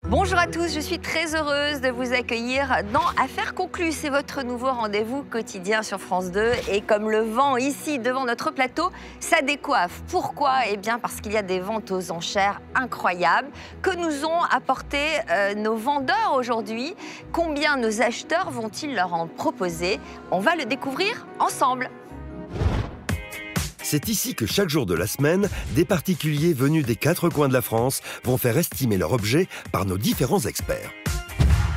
Bonjour à tous, je suis très heureuse de vous accueillir dans Affaires conclues. C'est votre nouveau rendez-vous quotidien sur France 2. Et comme le vent ici devant notre plateau, ça décoiffe. Pourquoi? Eh bien parce qu'il y a des ventes aux enchères incroyables que nous ont apporté nos vendeurs aujourd'hui. Combien nos acheteurs vont-ils leur en proposer? On va le découvrir ensemble. C'est ici que chaque jour de la semaine, des particuliers venus des 4 coins de la France vont faire estimer leur objet par nos différents experts.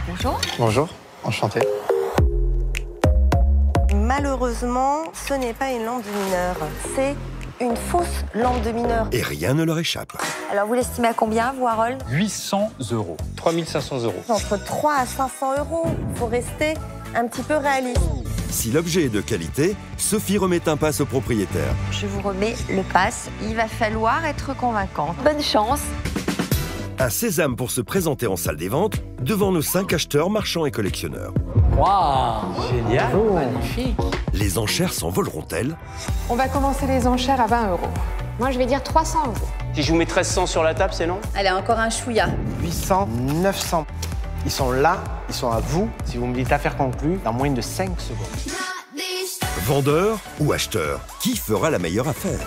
Bonjour. Bonjour, enchanté. Malheureusement, ce n'est pas une lampe de mineur, c'est une fausse lampe de mineur. Et rien ne leur échappe. Alors vous l'estimez à combien, vous, Harold? 800 €. 3500 €. Entre 3 à 500 €, il faut rester un petit peu réaliste. Si l'objet est de qualité, Sophie remet un pass au propriétaire. Je vous remets le pass. Il va falloir être convaincante. Bonne chance. Un sésame pour se présenter en salle des ventes devant nos 5 acheteurs, marchands et collectionneurs. Waouh, génial, magnifique. Les enchères s'envoleront-elles? On va commencer les enchères à 20 €. Moi, je vais dire 300 €. Si je vous mets 1300 sur la table, c'est non? Allez, encore un chouïa. 800, 900. Ils sont là, ils sont à vous. Si vous me dites affaire conclue, dans moins de 5 secondes. Vendeur ou acheteur, qui fera la meilleure affaire?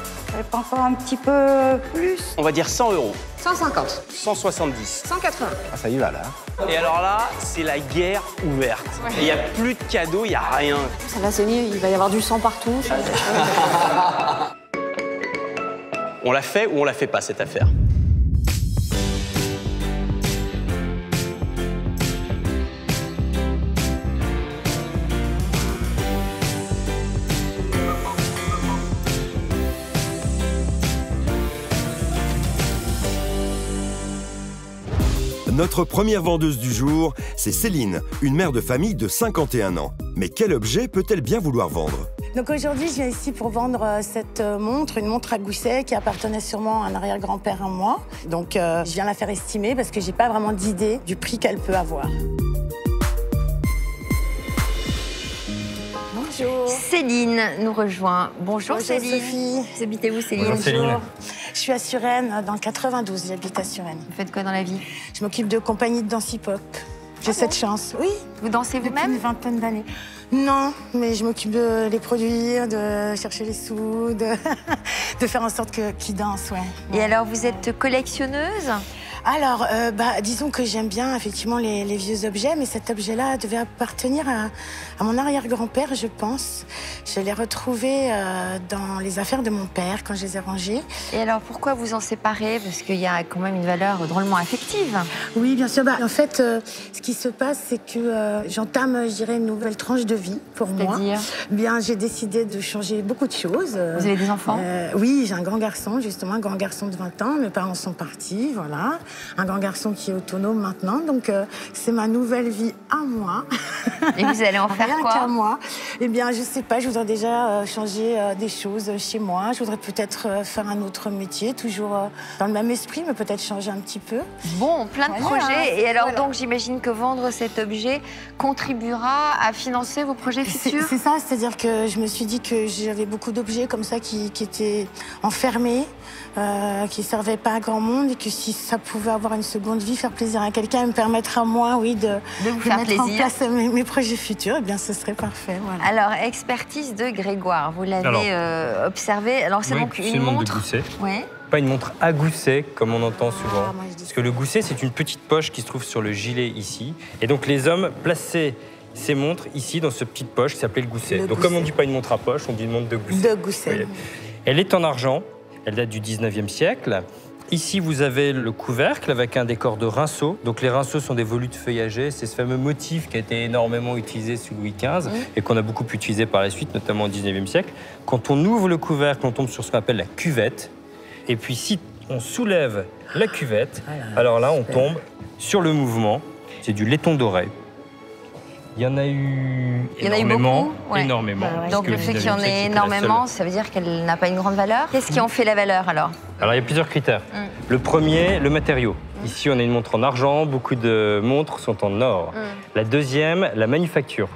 Pas encore un petit peu plus. On va dire 100 €. 150, 170. 180. Ah, ça y va là. Et alors là, c'est la guerre ouverte. Et il n'y a plus de cadeaux, il n'y a rien. Ça va saigner, il va y avoir du sang partout. On la fait ou on la fait pas, cette affaire? Notre première vendeuse du jour, c'est Céline, une mère de famille de 51 ans. Mais quel objet peut-elle bien vouloir vendre? Donc aujourd'hui, je viens ici pour vendre cette montre, une montre à gousset qui appartenait sûrement à un arrière-grand-père à moi. Donc je viens la faire estimer parce que j'ai pas vraiment d'idée du prix qu'elle peut avoir. Bonjour. Céline nous rejoint. Bonjour, Céline. Sophie. Vous habitez où, Céline? Bonjour, Céline. Je suis à Suresnes, dans le 92, j'habite à Suresnes. Vous faites quoi dans la vie? Je m'occupe de compagnie de danse hip-hop. J'ai cette chance, oui. Vous dansez Depuis vous-même? une vingtaine d'années. Non, mais je m'occupe de les produire, de chercher les sous, de faire en sorte qu'ils dansent, ouais. Et alors, vous êtes collectionneuse? Alors, disons que j'aime bien effectivement les vieux objets, mais cet objet-là devait appartenir à mon arrière-grand-père, je pense. Je l'ai retrouvé dans les affaires de mon père quand je les ai rangées. Et alors, pourquoi vous en séparez? Parce qu'il y a quand même une valeur drôlement affective. Oui, bien sûr. En fait, ce qui se passe, c'est que j'entame, je dirais, une nouvelle tranche de vie pour moi. C'est-à-dire? Bien, j'ai décidé de changer beaucoup de choses. Vous avez des enfants? Oui, j'ai un grand garçon, justement, un grand garçon de 20 ans. Mes parents sont partis, voilà. Un grand garçon qui est autonome maintenant, donc c'est ma nouvelle vie à moi. Et vous allez en faire Rien quoi? qu'à moi. Eh bien, je sais pas, je voudrais déjà changer des choses chez moi. Je voudrais peut-être faire un autre métier, toujours dans le même esprit, mais peut-être changer un petit peu. Bon, plein de Voilà, projets. Et alors, voilà. donc, j'imagine que vendre cet objet contribuera à financer vos projets futurs? C'est ça, c'est-à-dire que je me suis dit que j'avais beaucoup d'objets comme ça qui étaient enfermés, qui ne servaient pas à grand monde, et que si ça pouvait avoir une seconde vie, faire plaisir à quelqu'un et me permettre à moi, oui, de vous faire mettre en plaisir. place mes projets futurs, eh bien, ce serait parfait. Voilà. Alors, expertise de Grégoire, vous l'avez observé. Alors, c'est Oui, donc c'est une une montre de montre. gousset. Ouais. Pas une montre à gousset, comme on entend souvent. moi, je dis Parce que le gousset, c'est une petite poche qui se trouve sur le gilet ici. Et donc, les hommes plaçaient ces montres ici, dans cette petite poche qui s'appelait le gousset. Le donc, comme on gousset. dit pas une montre à poche, on dit une montre de gousset. De gousset. Elle est en argent. Elle date du 19e siècle. Ici, vous avez le couvercle avec un décor de rinceaux. Donc, les rinceaux sont des volutes feuillagées. C'est ce fameux motif qui a été énormément utilisé sous Louis XV et qu'on a beaucoup utilisé par la suite, notamment au 19e siècle. Quand on ouvre le couvercle, on tombe sur ce qu'on appelle la cuvette. Et puis, si on soulève la cuvette, alors là, on tombe sur le mouvement. C'est du laiton doré. Il y en a eu énormément. beaucoup, ouais. Énormément. Donc, le fait qu'il y en ait énormément, ça veut dire qu'elle n'a pas une grande valeur. Qu'est-ce qui en fait la valeur, alors? Alors, il y a plusieurs critères. Le premier, le matériau. Ici, on a une montre en argent, beaucoup de montres sont en or. La deuxième, la manufacture.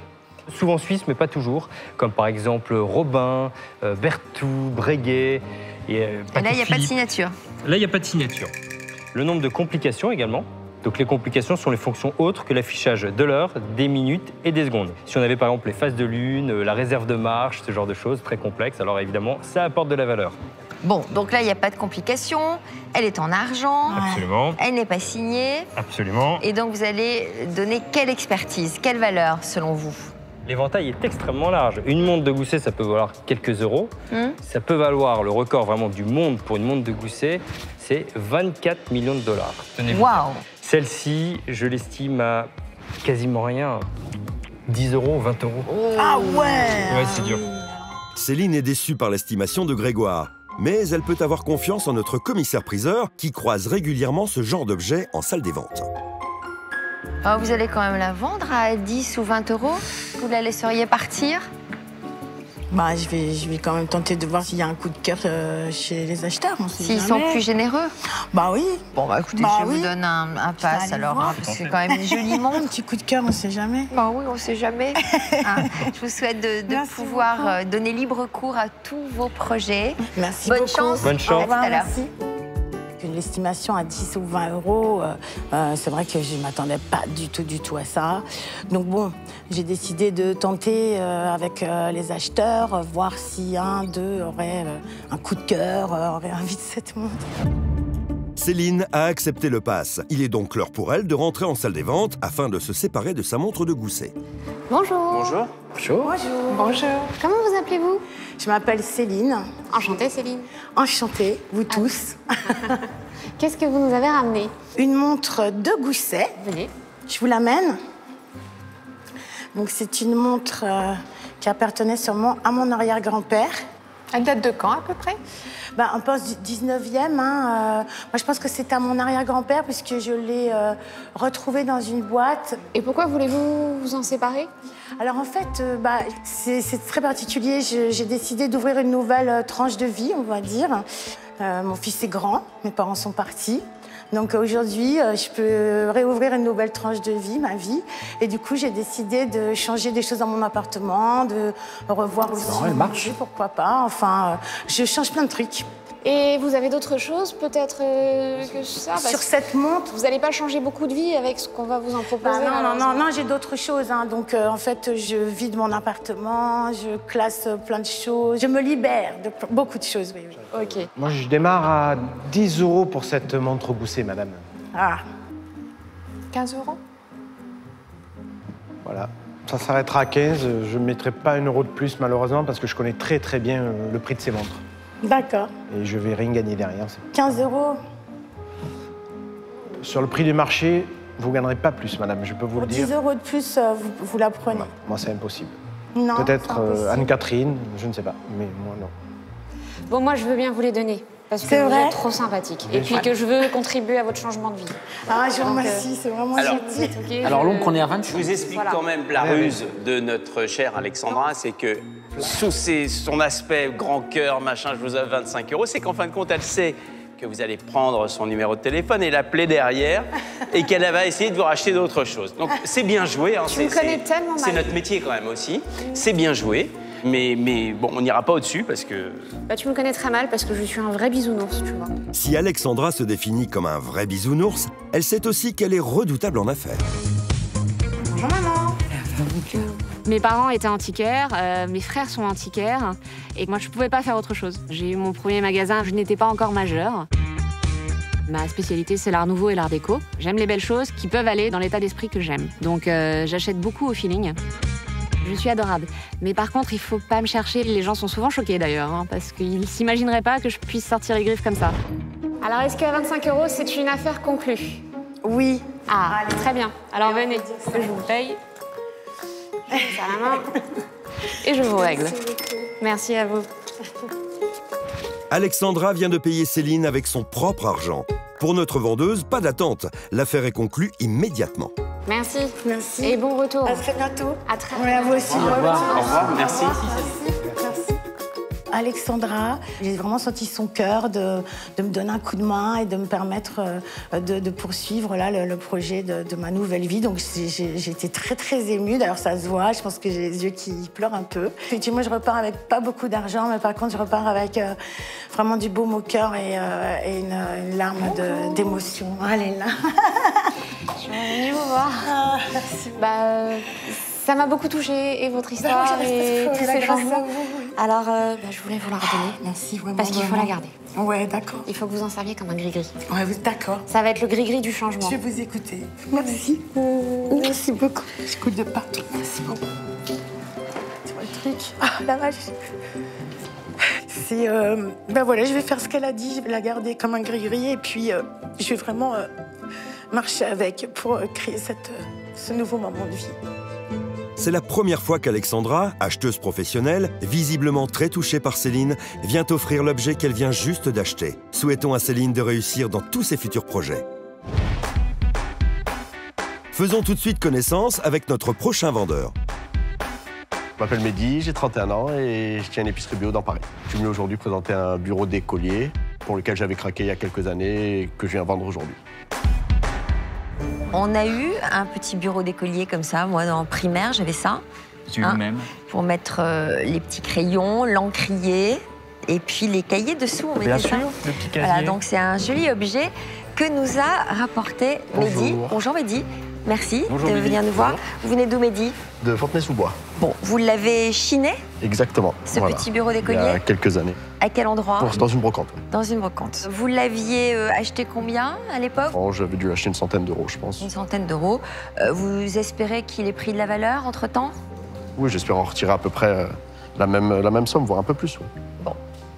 Souvent suisse, mais pas toujours, comme par exemple Robin, Berthoud, Breguet. Et là, il n'y a pas de signature. Là, il n'y a pas de signature. Le nombre de complications également. Donc les complications sont les fonctions autres que l'affichage de l'heure, des minutes et des secondes. Si on avait par exemple les phases de lune, la réserve de marche, ce genre de choses très complexes, alors évidemment, ça apporte de la valeur. Bon, donc là, il n'y a pas de complications. Elle est en argent. Absolument. Elle n'est pas signée. Absolument. Et donc, vous allez donner quelle expertise, quelle valeur, selon vous? L'éventail est extrêmement large. Une montre de gousset, ça peut valoir quelques euros. Ça peut valoir le record vraiment du monde pour une montre de gousset, c'est 24 millions de dollars. Waouh! Celle-ci, je l'estime à quasiment rien. 10 euros, 20 euros. Ah ouais! Ouais, c'est dur. Céline est déçue par l'estimation de Grégoire. Mais elle peut avoir confiance en notre commissaire-priseur qui croise régulièrement ce genre d'objet en salle des ventes. Oh, vous allez quand même la vendre à 10 ou 20 euros? Vous la laisseriez partir? Bah, je vais quand même tenter de voir s'il y a un coup de cœur chez les acheteurs. S'ils sont plus généreux? Bah oui. Bon, bah écoutez, je vous donne un pass alors, hein, parce que c'est quand même une jolie montre. Un petit coup de cœur, on sait jamais. Bah oui, on sait jamais. Hein, je vous souhaite de pouvoir donner libre cours à tous vos projets. Merci Bonne beaucoup. chance. Bonne chance. À tout à l'heure. Merci. L'estimation à 10 ou 20 euros, c'est vrai que je ne m'attendais pas du tout à ça. Donc bon, j'ai décidé de tenter avec les acheteurs, voir si un d'eux aurait un coup de cœur, aurait envie de cette montre. Céline a accepté le pass. Il est donc l'heure pour elle de rentrer en salle des ventes afin de se séparer de sa montre de gousset. Bonjour. Bonjour. Bonjour. Bonjour. Comment vous appelez-vous? Je m'appelle Céline. Enchantée, Céline. Enchantée, vous tous. Qu'est-ce que vous nous avez ramené? Une montre de gousset. Venez. Je vous l'amène. Donc c'est une montre qui appartenait sûrement à mon arrière-grand-père. Elle date de quand à peu près? On pense du 19e. Moi, je pense que c'est à mon arrière-grand-père puisque je l'ai retrouvé dans une boîte. Et pourquoi voulez-vous vous en séparer? Alors en fait, c'est très particulier. J'ai décidé d'ouvrir une nouvelle tranche de vie, on va dire. Mon fils est grand, mes parents sont partis. Donc aujourd'hui, je peux réouvrir une nouvelle tranche de vie, ma vie. Et du coup, j'ai décidé de changer des choses dans mon appartement, de revoir aussi. elle marche. Pourquoi pas. Enfin, je change plein de trucs. Et vous avez d'autres choses peut-être que ça? Sur cette montre. Vous n'allez pas changer beaucoup de vie avec ce qu'on va vous en proposer? Non, j'ai d'autres choses. Donc, en fait, je vide mon appartement, je classe plein de choses. Je me libère de beaucoup de choses, oui. Ok. Moi, je démarre à 10 euros pour cette montre gousset, madame. Ah, 15 euros? Voilà. Ça s'arrêtera à 15. Je ne mettrai pas 1 euro de plus, malheureusement, parce que je connais très bien le prix de ces montres. d'accord. Et je vais rien gagner derrière. 15 euros. Sur le prix du marché, vous ne gagnerez pas plus, madame, je peux vous le dire. 10 euros de plus, vous la prenez. Moi, c'est impossible. Non, Peut-être c'est impossible. Anne-Catherine, je ne sais pas, mais moi, non. Bon, moi, je veux bien vous les donner. Parce que C'est vous vrai êtes trop sympathique. Et puis que je veux contribuer à votre changement de vie. Ah, je vous remercie, c'est vraiment Vous êtes gentil. OK? Alors, l'oncle, on est à 25. Je vous explique Voilà. quand même la ruse de notre chère Alexandra, c'est que sous son aspect grand cœur, machin, je vous offre 25 euros, c'est qu'en fin de compte, elle sait que vous allez prendre son numéro de téléphone et l'appeler derrière et qu'elle va essayer de vous racheter d'autres choses. Donc, c'est bien joué. Hein, Tu me connais tellement mal. C'est notre métier quand même aussi. C'est bien joué. Mais bon, on n'ira pas au-dessus parce que... Tu me connais très mal parce que je suis un vrai bisounours, tu vois. Si Alexandra se définit comme un vrai bisounours, elle sait aussi qu'elle est redoutable en affaires. Bonjour maman. Mes parents étaient antiquaires, mes frères sont antiquaires, et moi je pouvais pas faire autre chose. J'ai eu mon premier magasin, je n'étais pas encore majeure. Ma spécialité, c'est l'art nouveau et l'art déco. J'aime les belles choses qui peuvent aller dans l'état d'esprit que j'aime. Donc j'achète beaucoup au feeling. Je suis adorable. Mais par contre, il faut pas me chercher. Les gens sont souvent choqués d'ailleurs, hein, parce qu'ils s'imagineraient pas que je puisse sortir les griffes comme ça. Alors, est-ce qu'à 25 euros, c'est une affaire conclue? Oui. Ah, très bien. Alors, venez, je vous paye. Je vous ça à la main. Et je vous règle. Merci à vous. Alexandra vient de payer Céline avec son propre argent. Pour notre vendeuse, pas d'attente. L'affaire est conclue immédiatement. Merci. Merci. Et bon retour. À très bientôt. À très Oui, à vous aussi. Au revoir, merci. Merci. Alexandra, j'ai vraiment senti son cœur de me donner un coup de main et de me permettre de poursuivre là, le projet de ma nouvelle vie. Donc j'ai été très émue. D'ailleurs, ça se voit. Je pense que j'ai les yeux qui pleurent un peu. Effectivement, je repars avec pas beaucoup d'argent, mais par contre, je repars avec vraiment du baume au cœur et une larme d'émotion. Elle est là. Je suis venue vous voir. Ah, merci. Ça m'a beaucoup touchée, et votre histoire, et tous ces changements. Oui. Alors, je voulais vous la redonner. Merci, vraiment. Parce qu'il faut la garder. Ouais, d'accord. Il faut que vous en serviez comme un gris-gris. Ouais, d'accord. Ça va être le gris-gris du changement. Je vais vous écouter. Merci. Merci beaucoup. J'écoute de partout. Merci beaucoup. Tu vois le truc? Ah, la vache. C'est... voilà, je vais faire ce qu'elle a dit. Je vais la garder comme un gris-gris. Et puis, je vais vraiment marcher avec pour créer ce nouveau moment de vie. C'est la première fois qu'Alexandra, acheteuse professionnelle, visiblement très touchée par Céline, vient offrir l'objet qu'elle vient juste d'acheter. Souhaitons à Céline de réussir dans tous ses futurs projets. Faisons tout de suite connaissance avec notre prochain vendeur. Je m'appelle Mehdi, j'ai 31 ans et je tiens une épicerie bio dans Paris. Je suis venu aujourd'hui présenter un bureau d'écolier pour lequel j'avais craqué il y a quelques années et que je viens vendre aujourd'hui. On a eu un petit bureau d'écolier comme ça, moi en primaire j'avais ça. J'ai eu le même. Pour mettre les petits crayons, l'encrier et puis les cahiers dessous. On Bien mettait sûr, ça. le petit casier. Voilà, donc c'est un joli objet que nous a rapporté Mehdi. Bonjour Mehdi, merci Bonjour de Mehdi. venir nous voir. Bonjour. Vous venez d'où Mehdi? De Fontenay-sous-Bois. Bon, vous l'avez chiné, Exactement. ce Voilà. petit bureau Il y d'écolier? a quelques années. À quel endroit? Dans une brocante. Dans une brocante. Vous l'aviez acheté combien à l'époque? Oh, j'avais dû acheter une centaine d'euros, je pense. Une centaine d'euros. Vous espérez qu'il ait pris de la valeur entre-temps? Oui, j'espère en retirer à peu près la même somme, voire un peu plus. Oui. Bon.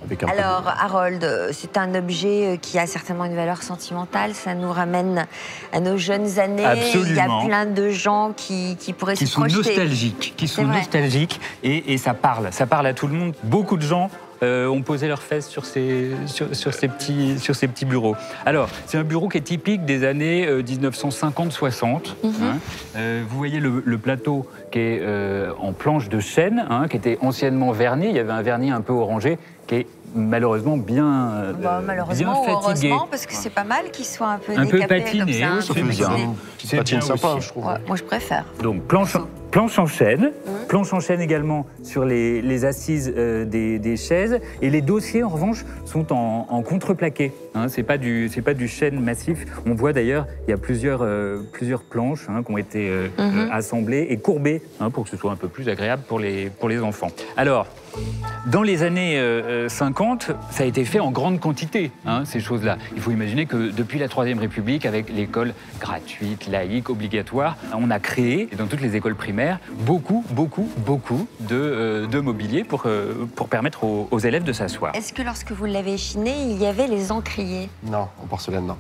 Avec un peu Alors, Harold, c'est un objet qui a certainement une valeur sentimentale. Ça nous ramène à nos jeunes années. Absolument. Il y a plein de gens qui pourraient Qui se sont projeter. nostalgiques, C'est vrai. et ça parle à tout le monde. Beaucoup de gens ont posé leurs fesses sur ces petits bureaux. Alors, c'est un bureau qui est typique des années 1950-60. Vous voyez le plateau qui est en planche de chêne, qui était anciennement verni. Il y avait un vernis un peu orangé qui est malheureusement bien Malheureusement bien ou fatigué. heureusement, parce que c'est pas mal qu'il soit un peu Un peu décapé patiné, comme ça. Ça fait bien. C'est Patine bien sympa, aussi. je trouve. Ouais, moi, je préfère. Donc, planche en chêne. Planche en chêne également sur les assises des chaises. Et les dossiers, en revanche, sont en contreplaqué. C'est pas du chêne massif. On voit d'ailleurs, il y a plusieurs planches qui ont été assemblées et courbées pour que ce soit un peu plus agréable pour les enfants. Alors, dans les années 50, ça a été fait en grande quantité, ces choses-là. Il faut imaginer que depuis la Troisième République, avec l'école gratuite, laïque, obligatoire, on a créé, dans toutes les écoles primaires, beaucoup de mobilier pour permettre aux élèves de s'asseoir. Est-ce que lorsque vous l'avez chiné, il y avait les encriers? Non, en porcelaine, non.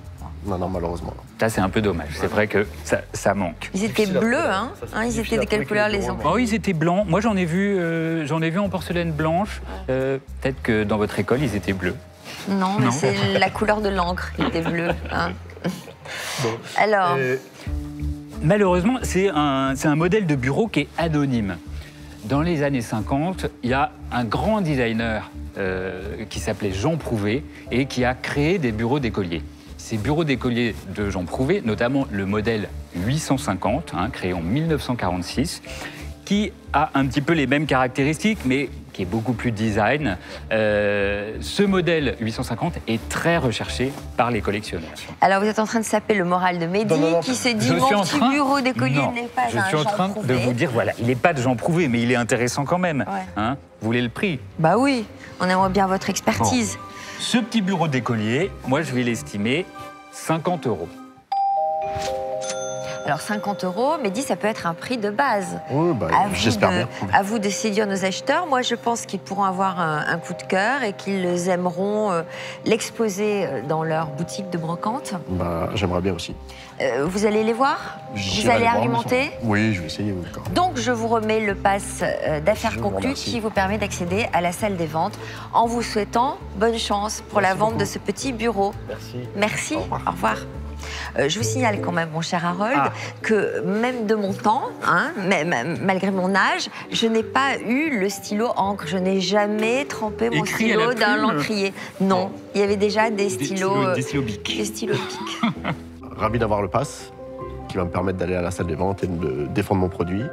Non, malheureusement. Ça, c'est un peu dommage. C'est vrai que ça manque. Ils étaient bleus, ils étaient de quelle couleur les enfants? Oh, ils étaient blancs. Moi, j'en ai vu en porcelaine blanche. Peut-être que dans votre école, ils étaient bleus. Non, mais c'est la couleur de l'encre qui était bleue. Bon. Alors, malheureusement, c'est un modèle de bureau qui est anonyme. Dans les années 50, il y a un grand designer qui s'appelait Jean Prouvé et qui a créé des bureaux d'écoliers. Ces bureaux d'écoliers de Jean Prouvé, notamment le modèle 850, créé en 1946, qui a un petit peu les mêmes caractéristiques, mais qui est beaucoup plus design. Ce modèle 850 est très recherché par les collectionneurs. Alors vous êtes en train de saper le moral de Mehdi, qui se dit mon petit bureau d'écolier n'est pas un Jean Prouvé. Je suis en train de vous dire, voilà, il n'est pas de Jean Prouvé, mais il est intéressant quand même. Ouais. Vous voulez le prix? Bah oui, on aimerait bien votre expertise. Bon. Ce petit bureau d'écolier, moi je vais l'estimer 50 €. Alors 50 €, Mehdi, ça peut être un prix de base. Oui, j'espère bien. À vous de séduire nos acheteurs. Moi, je pense qu'ils pourront avoir un coup de cœur et qu'ils aimeront l'exposer dans leur boutique de brocante. J'aimerais bien aussi. Vous allez les voir? Vous allez argumenter? Oui, je vais essayer. Donc, je vous remets le pass d'affaires conclues qui vous permet d'accéder à la salle des ventes en vous souhaitant bonne chance pour la vente de ce petit bureau. Merci. Merci. Au revoir. Je vous signale quand même, mon cher Harold, que même de mon temps, malgré mon âge, je n'ai pas eu le stylo encre. Je n'ai jamais trempé mon stylo dans l'encrier. Non, il y avait déjà des stylos... Des stylos bic. Des stylos bic. Ravi d'avoir le pass qui va me permettre d'aller à la salle des ventes et de défendre mon produit.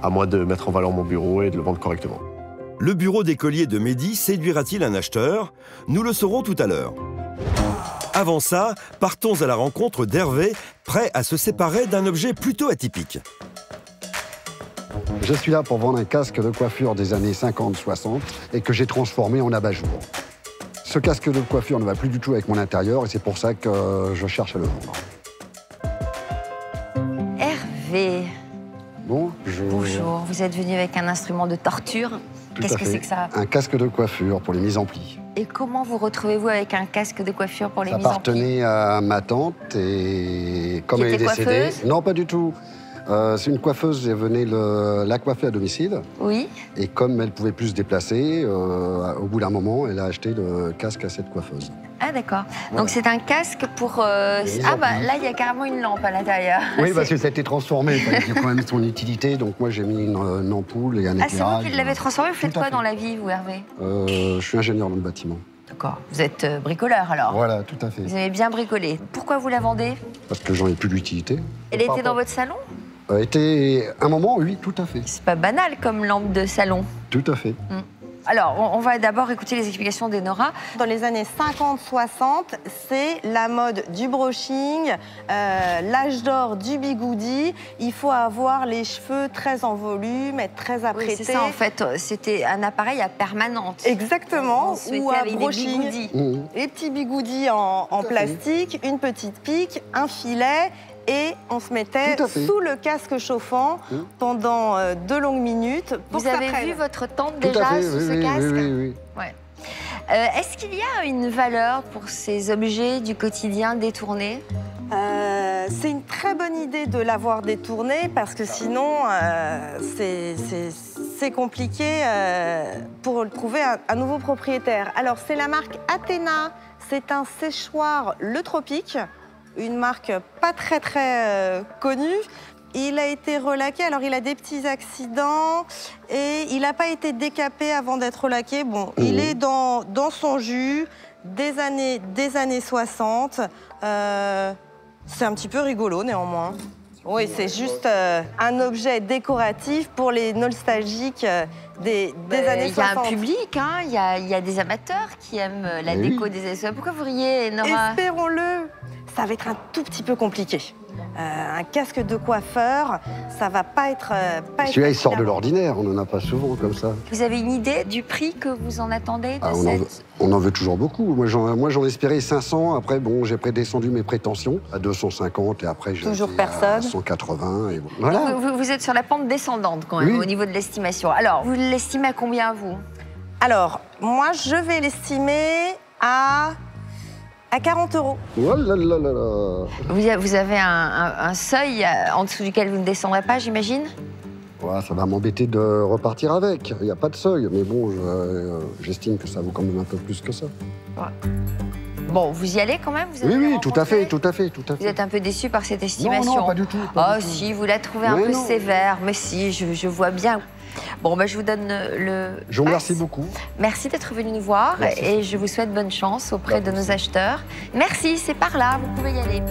À moi de mettre en valeur mon bureau et de le vendre correctement. Le bureau d'écolier de Mehdi séduira-t-il un acheteur? Nous le saurons tout à l'heure. Avant ça, partons à la rencontre d'Hervé, prêt à se séparer d'un objet plutôt atypique. Je suis là pour vendre un casque de coiffure des années 50-60 et que j'ai transformé en abat-jour. Ce casque de coiffure ne va plus du tout avec mon intérieur et c'est pour ça que je cherche à le vendre. Hervé. Bonjour, vous êtes venu avec un instrument de torture. Qu'est-ce que c'est que ça? Un casque de coiffure pour les mises en pli. Et comment vous retrouvez-vous avec un casque de coiffure pour les mises en pli? Ça appartenait à ma tante et comme elle est décédée... Non, pas du tout. C'est une coiffeuse, elle venait la coiffer à domicile. Oui. Et comme elle ne pouvait plus se déplacer, au bout d'un moment, elle a acheté le casque à cette coiffeuse. Ah d'accord. Voilà. Donc c'est un casque pour... Ah bah là, il y a carrément une lampe à l'intérieur. Oui, parce que ça a été transformé. Il y a quand même son utilité. Donc moi, j'ai mis une ampoule et un éclairage. Ah, c'est vous qui l'avez transformé? Vous faites quoi dans la vie, vous, Hervé? Je suis ingénieur dans le bâtiment. D'accord. Vous êtes bricoleur, alors? Voilà, tout à fait. Vous aimez bien bricoler. Pourquoi vous la vendez? Parce que j'en ai plus d'utilité. Elle était dans votre salon? Était un moment, oui, tout à fait. C'est pas banal comme lampe de salon. Tout à fait. Alors, on va d'abord écouter les explications d'Enora. Dans les années 50-60, c'est la mode du brushing, l'âge d'or du bigoudi. Il faut avoir les cheveux très en volume, être très apprêté. Oui, c'est ça, en fait, c'était un appareil à permanente. Exactement, ou à avec brushing. des bigoudis. Les petits bigoudis en plastique, une petite pique, un filet. Et on se mettait sous le casque chauffant pendant 2 longues minutes. Vous avez vu votre tante déjà sous ce casque? Oui. Ouais. Est-ce qu'il y a une valeur pour ces objets du quotidien détournés? C'est une très bonne idée de l'avoir détourné parce que sinon, c'est compliqué pour trouver un nouveau propriétaire. Alors, c'est la marque Athéna. C'est un séchoir Le Tropique. Une marque pas très connue. Il a été relaqué, alors il a des petits accidents et il n'a pas été décapé avant d'être relaqué. Bon, il est dans son jus des années 60. C'est un petit peu rigolo néanmoins. Oui, c'est juste un objet décoratif pour les nostalgiques des années 60. Il y a un public, hein, il y a des amateurs qui aiment la déco des années 60. Pourquoi vous riez, Nora? Espérons-le. Ça va être un tout petit peu compliqué. Un casque de coiffeur, ça va pas être... Celui-là, il sort de l'ordinaire, on n'en a pas souvent comme ça. Vous avez une idée du prix que vous en attendez on en veut toujours beaucoup. Moi, j'en espérais 500. Après, bon, j'ai descendu mes prétentions à 250 et après, j'ai à 180. Et bon. Voilà. Vous êtes sur la pente descendante quand même, au niveau de l'estimation. Alors, vous l'estimez à combien, vous? Alors, moi, je vais l'estimer à 40 €. Oh là là là là. Vous avez un seuil en dessous duquel vous ne descendrez pas, j'imagine? Ouais, ça va m'embêter de repartir avec. Il n'y a pas de seuil, mais bon, j'estime que ça vaut quand même un peu plus que ça. Ouais. Bon, vous y allez quand même? Oui, tout à fait. Vous êtes un peu déçu par cette estimation? Non, pas du tout. Si, vous la trouvez un peu sévère, mais si, je vois bien. Bon, je vous donne le... Je vous remercie beaucoup. Merci d'être venu nous voir et je vous souhaite bonne chance auprès de nos acheteurs. Merci, c'est par là, vous pouvez y aller.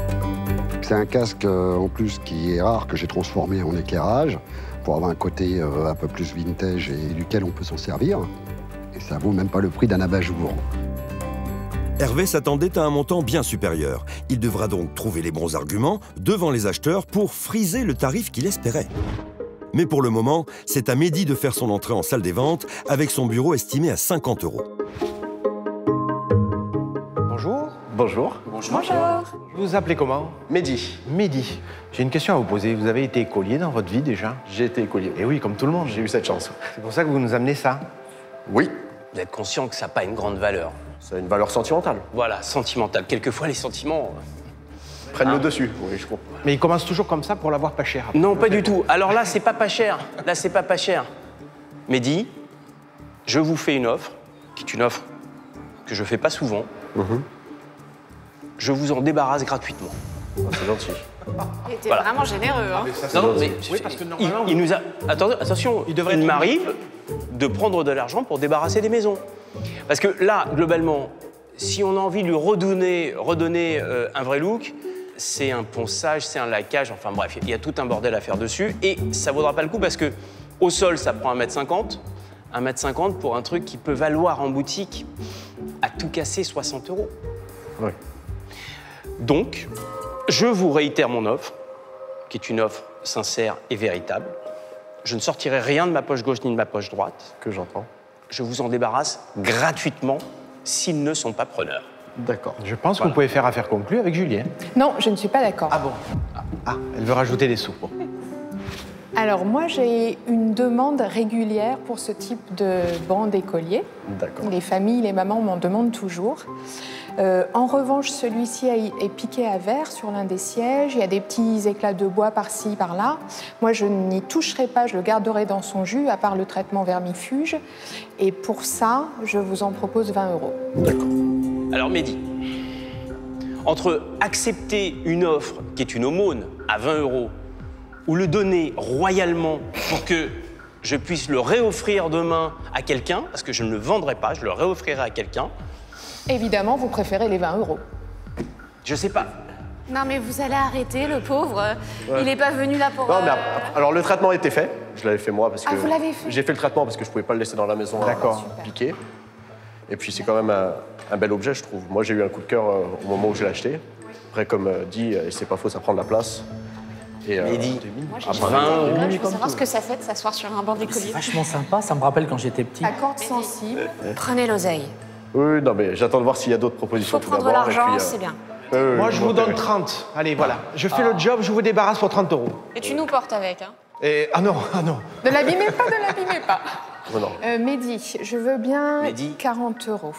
C'est un casque en plus qui est rare, que j'ai transformé en éclairage pour avoir un côté un peu plus vintage et duquel on peut s'en servir. Et ça vaut même pas le prix d'un abat-jour. Hervé s'attendait à un montant bien supérieur. Il devra donc trouver les bons arguments devant les acheteurs pour friser le tarif qu'il espérait. Mais pour le moment, c'est à Mehdi de faire son entrée en salle des ventes avec son bureau estimé à 50 €. Bonjour. Bonjour. Bonjour. Vous vous appelez comment? Mehdi. Mehdi. J'ai une question à vous poser. Vous avez été écolier dans votre vie déjà? J'ai été écolier. Et oui, comme tout le monde. J'ai eu cette chance. C'est pour ça que vous nous amenez ça? Oui. Vous êtes conscient que ça n'a pas une grande valeur? Ça a une valeur sentimentale. Voilà, sentimentale. Quelquefois, les sentiments... Prennent le dessus, oui, je comprends. Mais il commence toujours comme ça pour l'avoir pas cher. Non, pas du tout. Alors là, c'est pas cher. Là, c'est pas cher. Mehdi, je vous fais une offre, qui est une offre que je fais pas souvent. Je vous en débarrasse gratuitement. C'est gentil. Il était vraiment généreux, hein. Non, mais oui, parce que normalement, il nous a... Attendez, attention, il m'arrive de prendre de l'argent pour débarrasser des maisons. Parce que là, globalement, si on a envie de lui redonner un vrai look, c'est un ponçage, c'est un laquage, enfin bref, il y a tout un bordel à faire dessus. Et ça vaudra pas le coup parce que au sol, ça prend 1,50 m. 1,50 m pour un truc qui peut valoir en boutique à tout casser 60 €. Oui. Donc, je vous réitère mon offre, qui est une offre sincère et véritable. Je ne sortirai rien de ma poche gauche ni de ma poche droite. Que j'entends. Je vous en débarrasse gratuitement s'ils ne sont pas preneurs. D'accord. Je pense que vous pouvez faire affaire conclue avec Julien. Non, je ne suis pas d'accord. Ah bon? Ah, elle veut rajouter des sous. Bon. Alors moi, j'ai une demande régulière pour ce type de banc d'écolier. D'accord. Les familles, les mamans m'en demandent toujours. En revanche, celui-ci est piqué à verre sur l'un des sièges. Il y a des petits éclats de bois par-ci, par-là. Moi, je n'y toucherai pas, je le garderai dans son jus, à part le traitement vermifuge. Et pour ça, je vous en propose 20 €. D'accord. Alors, Mehdi, entre accepter une offre qui est une aumône à 20 € ou le donner royalement pour que je puisse le réoffrir demain à quelqu'un, parce que je ne le vendrai pas, je le réoffrirai à quelqu'un. Évidemment, vous préférez les 20 €. Je sais pas. Non, mais vous allez arrêter, le pauvre. Il n'est pas venu là pour... Non, mais alors le traitement était fait. Je l'avais fait moi parce que... Ah, vous l'avez fait? J'ai fait le traitement parce que je pouvais pas le laisser dans la maison piqué. Et puis c'est quand même un bel objet, je trouve. Moi, j'ai eu un coup de cœur au moment où je l'ai acheté. Après, comme dit, et c'est pas faux, ça prend de la place. Et Mehdi, moi, j'ai 20 €. Je veux savoir ce que ça fait de s'asseoir sur un banc d'écolier. C'est vachement sympa, ça me rappelle quand j'étais petit. À corde sensible. Prenez l'oseille. Oui, non, mais j'attends de voir s'il y a d'autres propositions. Faut prendre l'argent, c'est bien. Moi, je vous donne 30. Allez, voilà. Je fais le job, je vous débarrasse pour 30 €. Et tu nous portes avec, hein? Et... Ah non, ah non. Ne l'abîmez pas, ne l'abîmez pas. Oh non. Mehdi, je veux bien Mehdi. 40 €.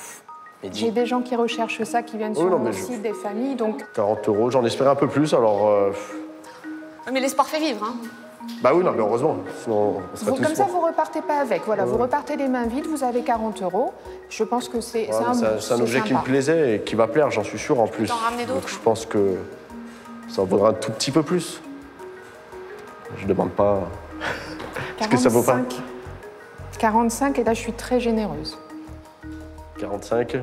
Mehdi. J'ai des gens qui recherchent ça, qui viennent sur non, mon mais site, des familles, donc... 40 €, j'en espérais un peu plus, alors... Mais l'espoir fait vivre, hein? Bah oui, non, mais heureusement, sinon on serait tous Comme ça, morts. vous repartez pas avec. Voilà, vous repartez les mains vides, vous avez 40 €. Je pense que c'est C'est un objet qui me plaisait et qui va plaire, j'en suis sûr en plus. T'en ramener d'autres. Donc je pense que ça en vaudra un tout petit peu plus. Je demande pas ce que ça vaut pas. 45, et là, je suis très généreuse. 45,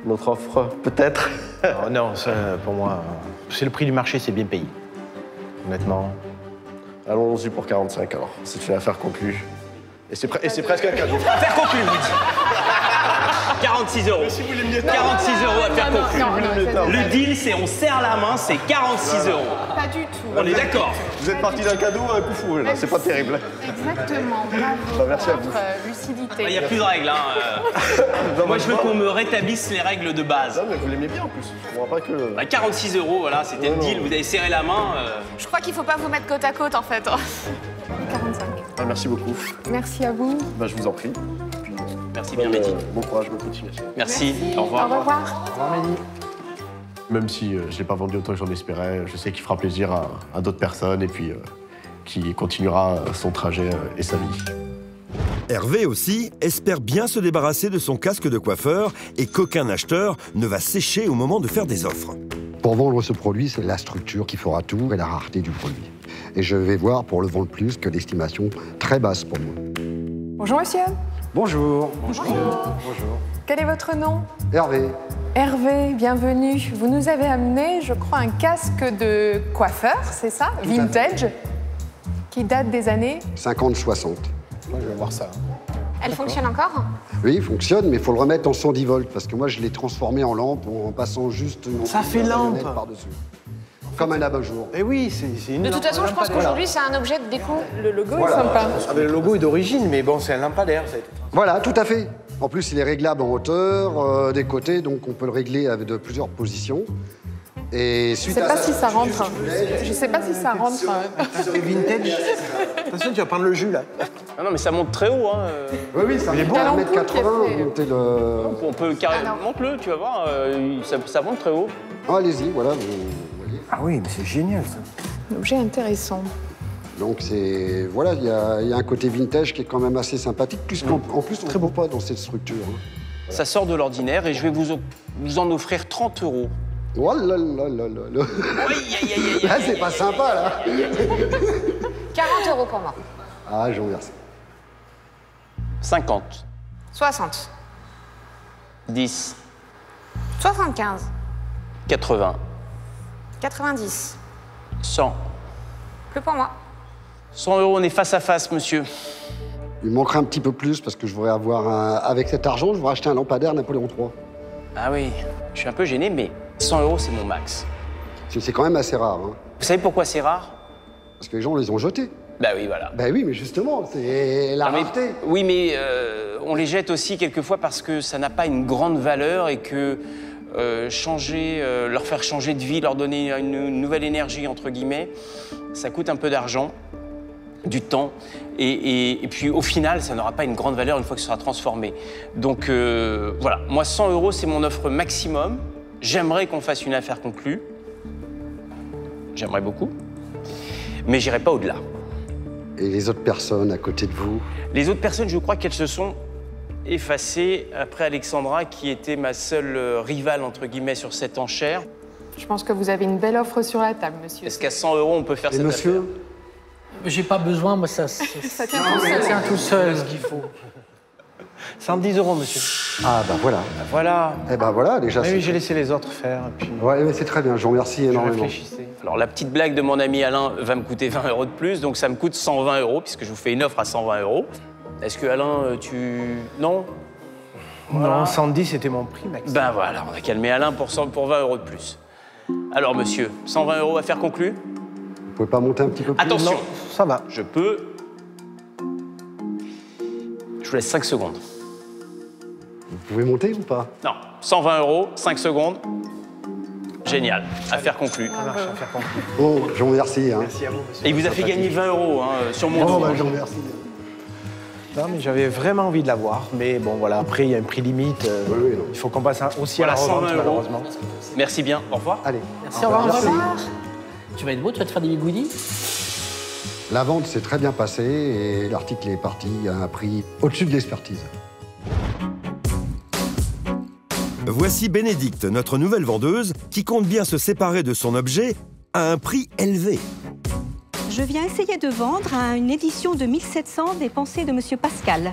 notre offre, peut-être. Oh non, ça, pour moi, c'est le prix du marché, c'est bien payé. Honnêtement. Allons-y pour 45 alors, c'est une affaire conclue. Et c'est presque un cadeau. Affaire conclue, Mehdi. 46 €. 46 € affaire conclue. Le deal, c'est on serre la main, c'est 46 €. Pas du tout. On est d'accord. Vous êtes parti d'un cadeau à un coup fou, là, c'est pas terrible. Exactement, bravo. Bah, merci à pour vous. votre lucidité. Il n'y a plus de règles. Hein. Moi, je veux qu'on me rétablisse les règles de base. Non, mais vous l'aimez bien en plus. Je comprends pas que... Bah, 46 €, voilà, c'était le deal. Vous avez serré la main. Je crois qu'il faut pas vous mettre côte à côte, en fait. 45. Ah, merci beaucoup. Merci à vous. Bah, je vous en prie. Merci bien, Mehdi. Bon courage, bonne continuation. Merci. Au Au revoir. revoir. Au revoir, Mehdi. Même si je l'ai pas vendu autant que j'en espérais, je sais qu'il fera plaisir à d'autres personnes et puis qu'il continuera son trajet et sa vie. Hervé aussi espère bien se débarrasser de son casque de coiffeur et qu'aucun acheteur ne va sécher au moment de faire des offres. Pour vendre ce produit, c'est la structure qui fera tout et la rareté du produit. Et je vais voir pour le vendre plus que l'estimation très basse pour moi. Bonjour, monsieur. Bonjour. Bonjour. Quel est votre nom? Hervé, Hervé, bienvenue. Vous nous avez amené, je crois, un casque de coiffeur, c'est ça? Vintage, qui date des années 50-60. Moi, je vais voir ça. Elle fonctionne encore? Oui, il fonctionne, mais il faut le remettre en 110 volts, parce que moi, je l'ai transformé en lampe en passant juste une Ça fait lampe. par-dessus. Comme un abat-jour. Eh oui, c'est une De toute façon, je pense lampadaire. qu'aujourd'hui, c'est un objet de déco. Le logo est sympa. Ah, mais le logo est d'origine, mais bon, c'est un lampadaire. Voilà, tout à fait. En plus, il est réglable en hauteur, des côtés, donc on peut le régler avec de plusieurs positions. Et Je sais pas si ça rentre. Je sais pas si ça rentre. C'est vintage. Attention, tu vas prendre le jus, là. Ah non, mais ça monte très haut. Hein. Oui, ça monte à 1m80. Monter le... On peut carrément monter-le, tu vas voir. Ça monte très haut. Ah, allez-y, voilà, vous voyez. Ah oui, mais c'est génial, ça. Un objet intéressant. Donc c'est... Voilà, il y a un côté vintage qui est quand même assez sympathique, puisqu'en plus, on ne trouve pas dans cette structure. Hein. Ça sort de l'ordinaire et je vais vous en offrir 30 €. Oh là là là là là. Ah, c'est pas sympa, là. 40 € pour moi. Ah, je vous remercie. 50. 60. 10. 75. 80. 90. 100. Plus pour moi. 100 €, on est face à face, monsieur. Il me manquera un petit peu plus parce que je voudrais avoir avec cet argent, je voudrais acheter un lampadaire Napoléon III. Ah oui, je suis un peu gêné, mais 100 € c'est mon max. C'est quand même assez rare. Hein. Vous savez pourquoi c'est rare? Parce que les gens les ont jetés. Bah oui, voilà. Bah oui, mais justement, c'est la rareté. Oui, mais on les jette aussi quelquefois parce que ça n'a pas une grande valeur et que leur faire changer de vie, leur donner une nouvelle énergie, entre guillemets, ça coûte un peu d'argent, du temps, et puis au final, ça n'aura pas une grande valeur une fois que ce sera transformé. Donc voilà, moi 100 €, c'est mon offre maximum. J'aimerais qu'on fasse une affaire conclue. J'aimerais beaucoup, mais j'irai pas au-delà. Et les autres personnes à côté de vous? Les autres personnes, je crois qu'elles se sont effacées après Alexandra, qui était ma seule rivale, entre guillemets, sur cette enchère. Je pense que vous avez une belle offre sur la table, monsieur. Est-ce qu'à 100 € on peut faire cette monsieur affaire? J'ai pas besoin, moi, ça tient tout seul. Ce qu'il faut. 110 €, monsieur. Ah, bah voilà. Voilà. Eh ben voilà, déjà. Oui, j'ai laissé les autres faire. Et puis... Ouais, mais c'est très bien, je vous remercie énormément. Alors, la petite blague de mon ami Alain va me coûter 20 € de plus, donc ça me coûte 120 €, puisque je vous fais une offre à 120 €. Est-ce que, Alain, tu... Non? Voilà. Non, 110, c'était mon prix, Max. Ben voilà, on a calmé Alain pour 20 € de plus. Alors, monsieur, 120 € à faire conclu? Vous pouvez pas monter un petit peu plus? Attention. Non, ça va. Je peux... Je vous laisse 5 secondes. Vous pouvez monter ou pas? Non, 120 €, 5 secondes. Génial, affaire conclue. Ça marche, affaire conclue. Bon, je vous remercie. Hein. Merci à vous, monsieur. Et il vous a fait gagner 20 € sur mon Oh, tour. bah, je vous remercie. Non, mais j'avais vraiment envie de l'avoir. Mais bon, voilà, après, il y a un prix limite. Oui, non. Il faut qu'on passe aussi Voilà, à la revente, 120 €. malheureusement. Merci bien, au revoir. Allez. Merci, au revoir. Tu vas être beau, tu vas te faire des goodies. La vente s'est très bien passée et l'article est parti à un prix au-dessus de l'expertise. Voici Bénédicte, notre nouvelle vendeuse, qui compte bien se séparer de son objet à un prix élevé. Je viens essayer de vendre une édition de 1700 des Pensées de Monsieur Pascal.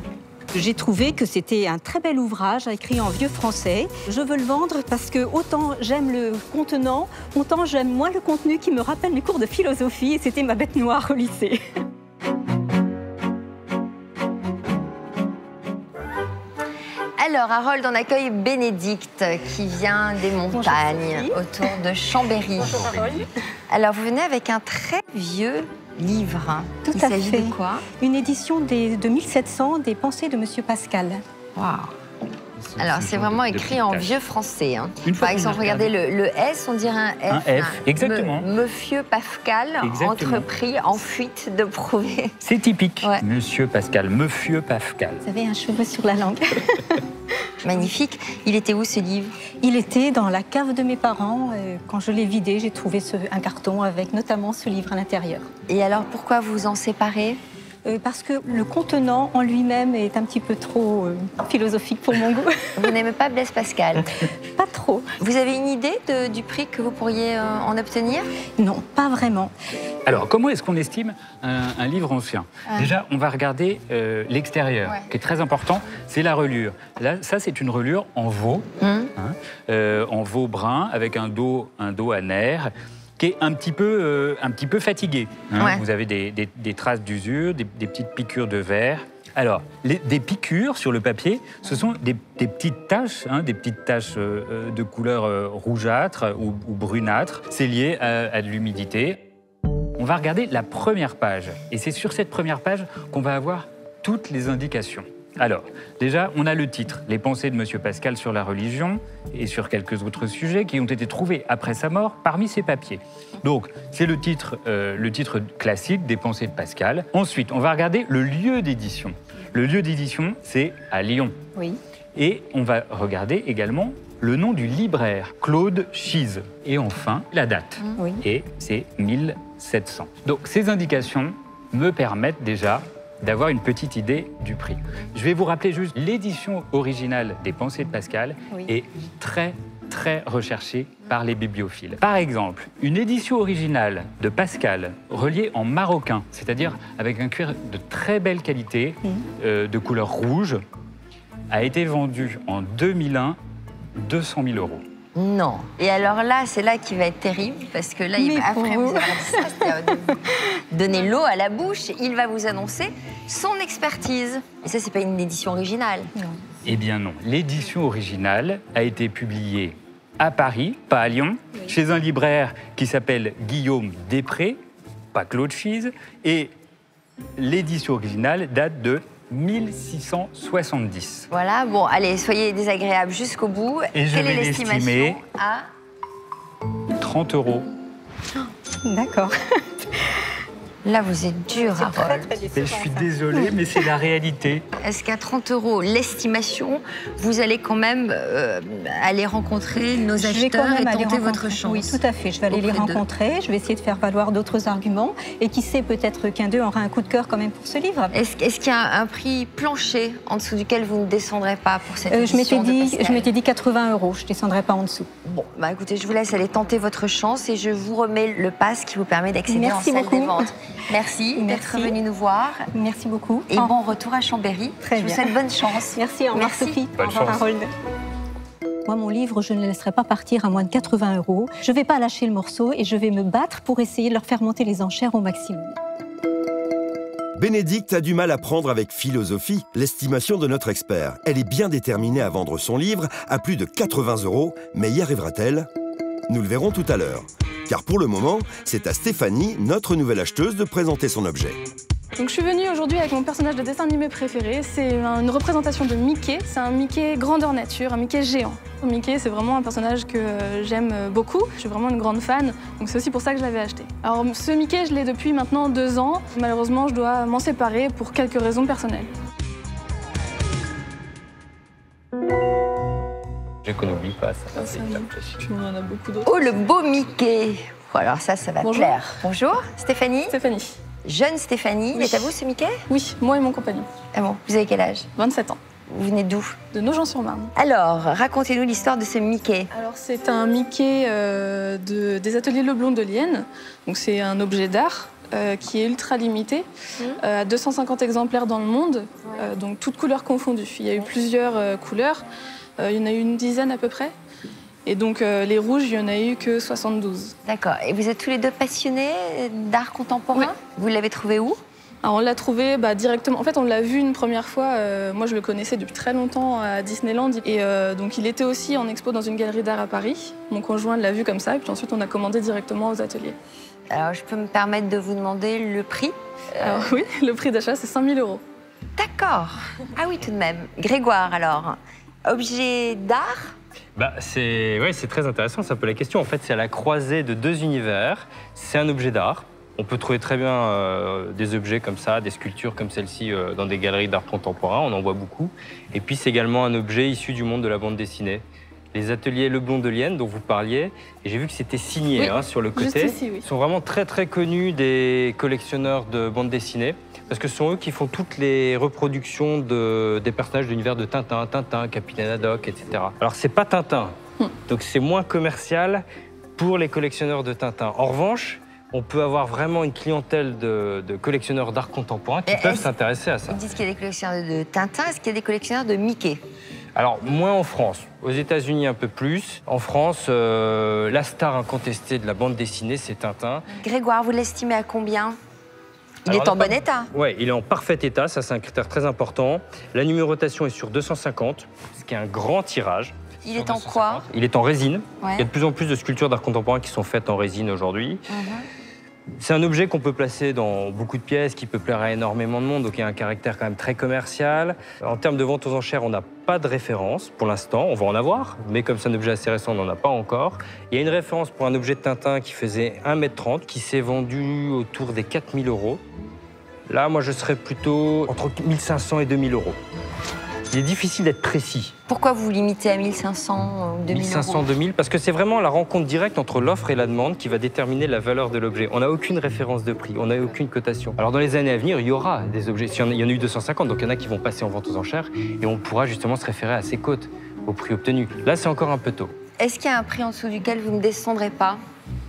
J'ai trouvé que c'était un très bel ouvrage écrit en vieux français. Je veux le vendre parce que autant j'aime le contenant, autant j'aime moins le contenu qui me rappelle mes cours de philosophie et c'était ma bête noire au lycée. Alors, Harold, on accueille Bénédicte qui vient des montagnes autour de Chambéry. Bonjour, Harold. Alors, vous venez avec un très vieux livre. Tout Il à s'agit fait. de quoi? Une édition de 1700 des Pensées de Monsieur Pascal. Waouh! Alors, c'est vraiment écrit en vieux français. Hein. Une fois Par qu'on a exemple, regardez regardé- le S, on dirait un F. Un F, exactement. Monsieur Pascal, Exactement. entrepris en fuite de prouver. C'est typique. Ouais. Monsieur Pascal, Monsieur Pascal. Vous avez un cheveu sur la langue. Magnifique. Il était où ce livre? Il était dans la cave de mes parents. Quand je l'ai vidé, j'ai trouvé un carton avec notamment ce livre à l'intérieur. Et alors, pourquoi vous en séparez? Parce que le contenant en lui-même est un petit peu trop philosophique pour mon goût. Vous n'aimez pas Blaise Pascal? Pas trop. Vous avez une idée du prix que vous pourriez en obtenir? Non, pas vraiment. Alors, comment est-ce qu'on estime un livre ancien? Déjà, on va regarder l'extérieur, qui est très important, c'est la relure. Là, ça, c'est une relure en veau, en veau brun, avec un dos à nerfs, qui est un petit peu fatigué. Ouais. Vous avez des traces d'usure, des petites piqûres de verre. Alors, des piqûres sur le papier, ce sont des petites taches, de couleur rougeâtre ou brunâtre. C'est lié à de l'humidité. On va regarder la première page. Et c'est sur cette première page qu'on va avoir toutes les indications. Alors, déjà, on a le titre, Les pensées de Monsieur Pascal sur la religion et sur quelques autres sujets qui ont été trouvés après sa mort parmi ses papiers. Donc, c'est le titre classique des pensées de Pascal. Ensuite, on va regarder le lieu d'édition. Le lieu d'édition, c'est à Lyon. Oui. Et on va regarder également le nom du libraire, Claude Chise. Et enfin, la date. Oui. Et c'est 1700. Donc, ces indications me permettent déjà d'avoir une petite idée du prix. Je vais vous rappeler juste, l'édition originale des Pensées de Pascal est très recherchée par les bibliophiles. Par exemple, une édition originale de Pascal reliée en maroquin, c'est-à-dire avec un cuir de très belle qualité, de couleur rouge, a été vendue en 2001 200 000 €. Non. Et alors là, c'est là qui va être terrible, parce que là, après vous avoir dit ça, c'est-à-dire de vous donner l'eau à la bouche, il va vous annoncer son expertise. Et ça, c'est pas une édition originale. Eh bien non. L'édition originale a été publiée à Paris, pas à Lyon, chez un libraire qui s'appelle Guillaume Després, pas Claude Chise, et l'édition originale date de 1670. Voilà, bon, allez, soyez désagréables jusqu'au bout. Et je Quelle vais est l'estimation l'estimer à 30 €. D'accord. Là, vous êtes dur, Harold. Je suis désolé, mais c'est la réalité. Est-ce qu'à 30 € l'estimation, vous allez quand même aller rencontrer nos Je vais quand acheteurs et même aller tenter votre rencontrer. chance? Oui, tout à fait. Je vais aller les auprès d'eux. rencontrer. Je vais essayer de faire valoir d'autres arguments. Et qui sait, peut-être qu'un d'eux aura un coup de cœur quand même pour ce livre. Est-ce qu'il y a un prix plancher en dessous duquel vous ne descendrez pas pour cette Je édition m'étais dit 80 €. Je ne descendrai pas en dessous. Bon, bah écoutez, je vous laisse aller tenter votre chance et je vous remets le pass qui vous permet d'accéder en Merci salle beaucoup. des ventes. Merci d'être venu nous voir. Merci beaucoup. Et bon retour à Chambéry. Très je vous bien. souhaite bonne chance. Merci, au revoir Sophie. Bonne Au revoir chance. Harold. Moi, mon livre, je ne le laisserai pas partir à moins de 80 €. Je ne vais pas lâcher le morceau et je vais me battre pour essayer de leur faire monter les enchères au maximum. Bénédicte a du mal à prendre avec philosophie l'estimation de notre expert. Elle est bien déterminée à vendre son livre à plus de 80 €, mais y arrivera-t-elle? Nous le verrons tout à l'heure. Car pour le moment, c'est à Stéphanie, notre nouvelle acheteuse, de présenter son objet. Donc je suis venue aujourd'hui avec mon personnage de dessin animé préféré. C'est une représentation de Mickey. C'est un Mickey grandeur nature, un Mickey géant. Mickey, c'est vraiment un personnage que j'aime beaucoup. Je suis vraiment une grande fan, donc c'est aussi pour ça que je l'avais acheté. Alors ce Mickey, je l'ai depuis maintenant 2 ans. Malheureusement, je dois m'en séparer pour quelques raisons personnelles. Qu'on n'oublie pas ça. On en a beaucoup d'autres. Oh, le beau Mickey. Bon, alors ça va Bonjour. plaire. Bonjour, Stéphanie. Stéphanie. Jeune Stéphanie. Oui. C'est à vous ce Mickey? Oui, moi et mon compagnon. Ah bon, vous avez quel âge? 27 ans. Vous venez d'où? De Nogent-sur-Marne. Alors, racontez-nous l'histoire de ce Mickey. Alors c'est un Mickey des ateliers Leblond de Lienne. Donc c'est un objet d'art qui est ultra limité, 250 exemplaires dans le monde, donc toutes couleurs confondues. Il y a eu plusieurs couleurs, il y en a eu une dizaine à peu près. Et donc les rouges, il n'y en a eu que 72. D'accord. Et vous êtes tous les deux passionnés d'art contemporain? Oui. Vous l'avez trouvé où? Alors on l'a trouvé directement. En fait, on l'a vu une première fois. Moi, je le connaissais depuis très longtemps à Disneyland. Et donc, il était aussi en expo dans une galerie d'art à Paris. Mon conjoint l'a vu comme ça. Et puis ensuite, on a commandé directement aux ateliers. Alors, je peux me permettre de vous demander le prix? Alors oui, le prix d'achat, c'est 5 000 €. D'accord. Ah oui, tout de même. Grégoire, alors, objet d'art? C'est très intéressant, c'est un peu la question. En fait, c'est à la croisée de deux univers. C'est un objet d'art. On peut trouver très bien des objets comme ça, des sculptures comme celle-ci dans des galeries d'art contemporain, on en voit beaucoup. Et puis c'est également un objet issu du monde de la bande dessinée. Les ateliers Leblond de Lienne dont vous parliez, et j'ai vu que c'était signé sur le côté. Juste ici, oui. Ils sont vraiment très très connus des collectionneurs de bande dessinée, parce que ce sont eux qui font toutes les reproductions des personnages de l'univers de Tintin, Capitaine Haddock, etc. Alors c'est pas Tintin, donc c'est moins commercial pour les collectionneurs de Tintin. En revanche, on peut avoir vraiment une clientèle de collectionneurs d'art contemporain qui peuvent s'intéresser à ça. Vous dites qu'il y a des collectionneurs de Tintin, est-ce qu'il y a des collectionneurs de Mickey? Alors, moins en France. Aux États-Unis, un peu plus. En France, la star incontestée de la bande dessinée, c'est Tintin. Grégoire, vous l'estimez à combien? Il Alors, est en bon état? Oui, il est en parfait état, ça c'est un critère très important. La numérotation est sur 250, ce qui est un grand tirage. Il est en quoi? Il est en résine. Ouais. Il y a de plus en plus de sculptures d'art contemporain qui sont faites en résine aujourd'hui. C'est un objet qu'on peut placer dans beaucoup de pièces, qui peut plaire à énormément de monde, donc il y a un caractère quand même très commercial. En termes de vente aux enchères, on n'a pas de référence pour l'instant, on va en avoir, mais comme c'est un objet assez récent, on n'en a pas encore. Il y a une référence pour un objet de Tintin qui faisait 1,30 m, qui s'est vendu autour des 4 000 €. Là, moi, je serais plutôt entre 1 500 et 2 000 €. Il est difficile d'être précis. Pourquoi vous vous limitez à 1 500 ou 2 000 €? 1500, 2000, parce que c'est vraiment la rencontre directe entre l'offre et la demande qui va déterminer la valeur de l'objet. On n'a aucune référence de prix, on n'a aucune cotation. Alors dans les années à venir, il y aura des objets. Il y en a eu 250, donc il y en a qui vont passer en vente aux enchères et on pourra justement se référer à ces cotes, au prix obtenu. Là, c'est encore un peu tôt. Est-ce qu'il y a un prix en dessous duquel vous ne descendrez pas?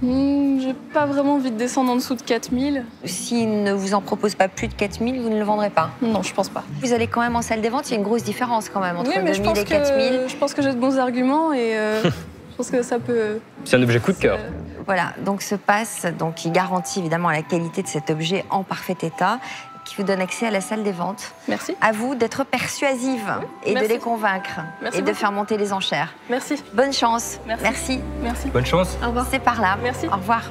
J'ai pas vraiment envie de descendre en dessous de 4 000. S'il ne vous en propose pas plus de 4 000, vous ne le vendrez pas? Non, je pense pas. Vous allez quand même en salle des ventes, il y a une grosse différence quand même entre 2 000 et 4 000. Je pense que j'ai de bons arguments et je pense que ça peut... C'est un objet coup de cœur. Voilà, donc ce pass qui garantit évidemment la qualité de cet objet en parfait état. qui vous donne accès à la salle des ventes. Merci. À vous d'être persuasive et Merci. de les convaincre et de faire monter les enchères. Merci. Bonne chance. Merci. Merci. Bonne chance. Au revoir. C'est par là. Merci. Au revoir.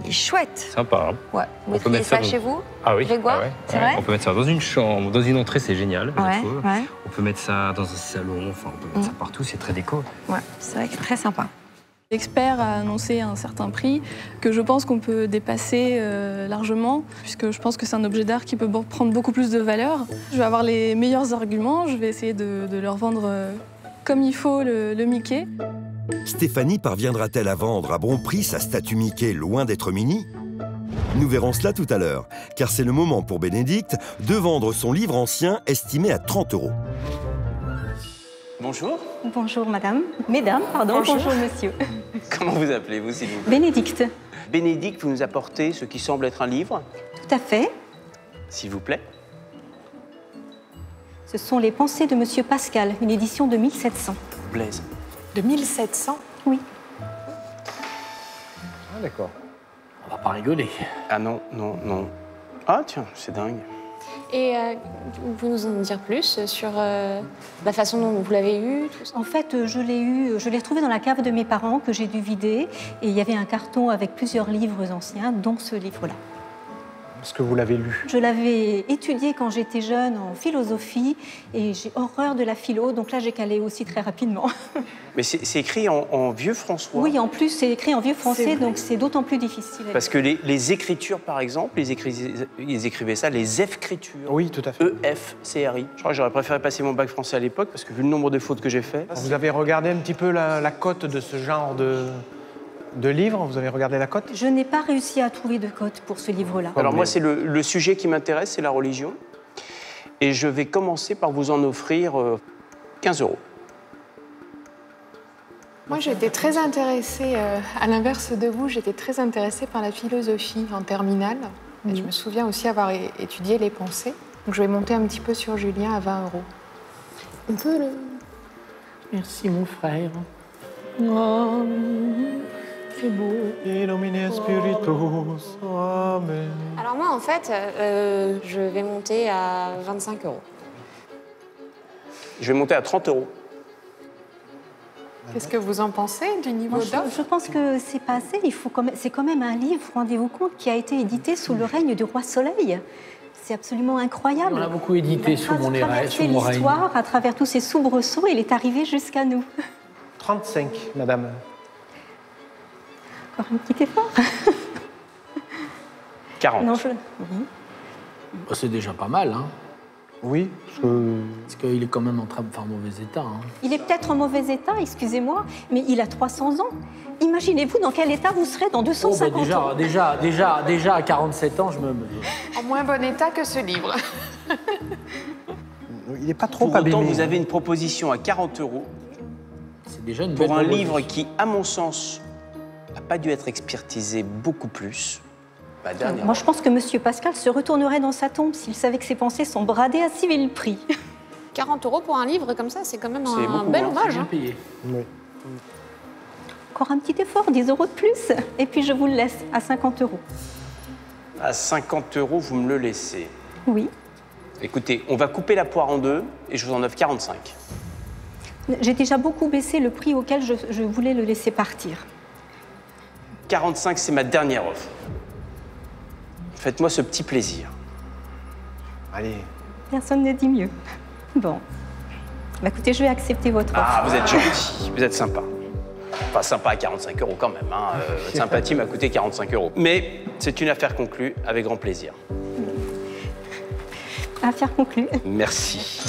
Il est chouette. Sympa. Hein. Ouais. Vous On peut mettriez mettre ça ça dans- chez vous, Ah oui. Grégoire, Ah ouais. c'est Ouais. vrai. On peut mettre ça dans une chambre, dans une entrée, c'est génial. je Ouais, trouve. ouais. On peut mettre ça dans un salon, enfin, on peut mettre ça partout, c'est très déco. Ouais, c'est vrai que c'est très sympa. L'expert a annoncé un certain prix que je pense qu'on peut dépasser largement, puisque je pense que c'est un objet d'art qui peut prendre beaucoup plus de valeur. Je vais avoir les meilleurs arguments, je vais essayer de leur vendre comme il faut le Mickey. Stéphanie parviendra-t-elle à vendre à bon prix sa statue Mickey loin d'être mini? Nous verrons cela tout à l'heure, car c'est le moment pour Bénédicte de vendre son livre ancien estimé à 30 €. Bonjour. Bonjour madame. Mesdames, pardon. Bonjour monsieur. Comment vous appelez-vous, s'il vous plaît? Bénédicte. Bénédicte, vous nous apportez ce qui semble être un livre, Tout à fait. s'il vous plaît. Ce sont les pensées de monsieur Pascal, une édition de 1700. Blaise. De 1700? Oui. Ah, d'accord. On va pas rigoler. Ah non, non, non. Ah tiens, c'est dingue. Et vous pouvez nous en dire plus sur la façon dont vous l'avez eu, tout ça? En fait, je l'ai retrouvé dans la cave de mes parents que j'ai dû vider. Et il y avait un carton avec plusieurs livres anciens, dont ce livre-là. Est-ce que vous l'avez lu? Je l'avais étudié quand j'étais jeune en philosophie et j'ai horreur de la philo, donc là j'ai calé aussi très rapidement. Mais c'est écrit en vieux François. Oui, en plus c'est écrit en vieux C'est français, vrai. donc c'est d'autant plus difficile. à Parce lire. que les écritures, par exemple, ils écrivaient ça, les F-critures. Oui, tout à fait. E-F-C-R-I. Je crois que j'aurais préféré passer mon bac français à l'époque, parce que vu le nombre de fautes que j'ai fait... Vous avez regardé un petit peu la cote de ce genre de livre? Vous avez regardé la cote? Je n'ai pas réussi à trouver de cote pour ce livre-là. Alors moi, c'est le sujet qui m'intéresse, c'est la religion. Et je vais commencer par vous en offrir 15 €. Moi, j'étais très intéressée, à l'inverse de vous, j'étais très intéressée par la philosophie en terminale. Et je me souviens aussi avoir étudié les pensées. Donc je vais monter un petit peu sur Julien à 20 €. On peut le... Merci, mon frère. Oh, c'est beau. Illuminé Spiritus. Amen. Alors moi, en fait, je vais monter à 25 €. Je vais monter à 30 €. Qu'est-ce que vous en pensez du niveau Moi, d'offre? je pense que c'est pas assez. C'est quand même un livre, rendez-vous compte, qui a été édité sous le règne du roi Soleil. C'est absolument incroyable. On l'a beaucoup édité sous mon règne. traversé l'histoire, à travers tous ces soubresauts, il est arrivé jusqu'à nous. 35, madame. Encore un petit effort. 40. Non, Bah, c'est déjà pas mal, hein. Oui, parce qu'il est quand même en mauvais état. Hein. Il est peut-être en mauvais état, excusez-moi, mais il a 300 ans. Imaginez-vous dans quel état vous serez dans 250 ans. Déjà, à 47 ans, je me... En moins bon état que ce livre. Il n'est pas trop Pour autant, abîmé. vous avez une proposition à 40 €. C'est déjà une Pour belle un proposition. livre qui, à mon sens, n'a pas dû être expertisé beaucoup plus. Bah, dernière. Moi, je pense que Monsieur Pascal se retournerait dans sa tombe s'il savait que ses pensées sont bradées à si vil prix. 40 € pour un livre comme ça, c'est quand même C'est un beaucoup, bel hein, hommage. C'est bien hein. payé. Oui. Encore un petit effort, 10 € de plus, et puis je vous le laisse à 50 €. À 50 €, vous me le laissez. Oui. Écoutez, on va couper la poire en deux et je vous en offre 45. J'ai déjà beaucoup baissé le prix auquel je voulais le laisser partir. 45, c'est ma dernière offre. Faites-moi ce petit plaisir. Allez. Personne ne dit mieux. Bon. Bah, écoutez, je vais accepter votre offre. Ah, vous êtes gentil, vous êtes sympa. Enfin, sympa à 45 € quand même. Hein. Votre sympathie m'a coûté 45 €. Mais c'est une affaire conclue, avec grand plaisir. Affaire conclue. Merci.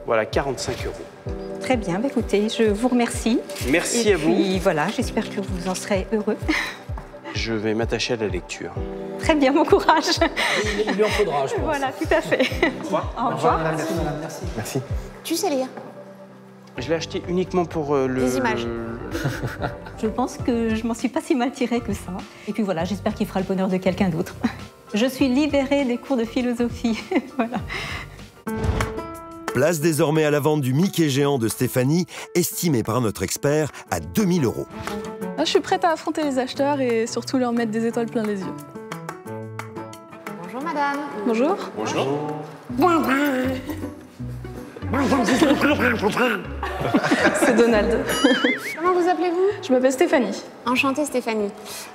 Voilà, 45 €. Très bien, bah, écoutez, je vous remercie. Merci à vous. Et puis voilà, j'espère que vous en serez heureux. Je vais m'attacher à la lecture. Très bien, bon courage. Il lui en faudra, je pense. Voilà, tout à fait. Au revoir. Au revoir. Merci, madame. Merci. Merci. Tu sais lire. Je l'ai acheté uniquement pour le... Des images. Je pense que je m'en suis pas si mal tirée que ça. Et puis voilà, j'espère qu'il fera le bonheur de quelqu'un d'autre. Je suis libérée des cours de philosophie. Voilà. Place désormais à la vente du Mickey géant de Stéphanie, estimé par notre expert à 2000 €. Je suis prête à affronter les acheteurs et surtout leur mettre des étoiles plein les yeux. madame. Bonjour. Bonjour. C'est Donald. Comment vous appelez-vous? Je m'appelle Stéphanie. Enchantée Stéphanie.